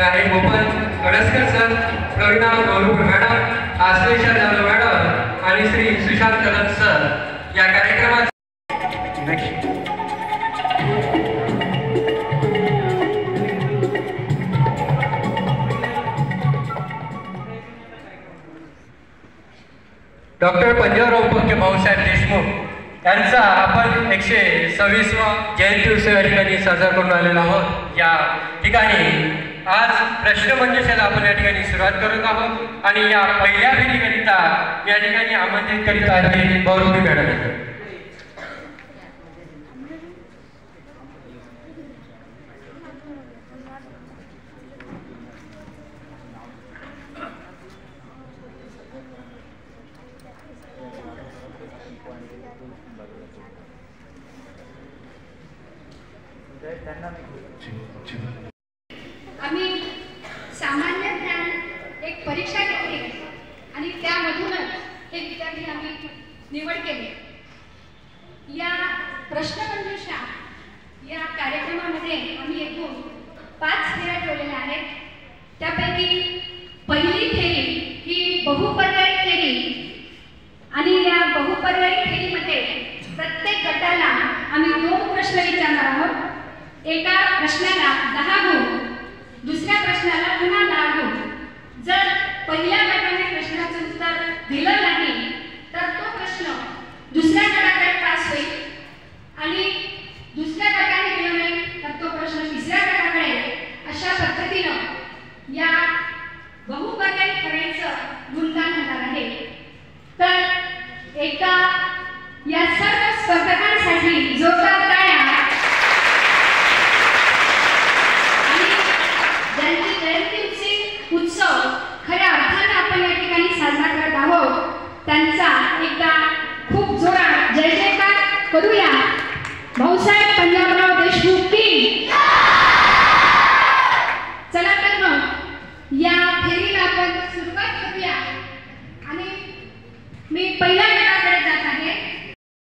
आहे गोपाल गडसकर सर, प्रवीणा गौरव madam, Ashlesha Jadhav madam आणि Shri Sushant Kadam sir या कार्यक्रमात डॉक्टर पंजाबराव उपाख्य भाऊसाहेब देशमुख यांचा आपण 126वा जयंती उत्सव या ठिकाणी साजरा करून आलेलो आहोत। या ठिकाणी आज प्रश्नमंजुषेला आपण या ठिकाणी सुरुवात करत आहोत आणि या पहिल्या फेरीकरिता या ठिकाणी आमंत्रित करीत आहे गौरवी मॅडम। आम्ही सामान्य ज्ञान एक परीक्षा घेतली आणि त्यामधूनच हे विद्यार्थी आम्ही निवड केली। या प्रश्नमंजुषा या कार्यक्रमामध्ये आम्ही एकूण 5 फेऱ्या ठेवलेल्या आहेत। त्यापैकी पहिली फेरी ही बहुपर्यायी फेरी आणि या बहुपर्यायी फेरीमध्ये प्रत्येक गटाला आम्ही 2 प्रश्न विचारणार आहोत। एका प्रश्नाला 10 गुण, दुसऱ्या प्रश्नाला पुन्हा 10 गुण। जर पहिल्या गटाने प्रश्नाचं उत्तर दिलं नाही तर तो प्रश्न दुसऱ्या गटाकडे पास होईल आणि दुसऱ्या गटाने दिला नाही तर तो प्रश्न तिसऱ्या गटाकडे। अशा पद्धतीनं या बहुपर्यायी फेरीचं गुणगान होणार आहे। तर एका या सर्व स्पर्धकांसाठी जोरदार टाळ्या। ज्यांची जयंती उत्सव खऱ्या अर्थाने आपण या ठिकाणी साजरा करत आहोत त्यांचा एकदा खूप जोरात जय जयकार करूया। भाऊसाहेब पंजाबराव देशमुख की। चला तर मग या फेरीला आपण सुरुवात करूया आणि मी पहिला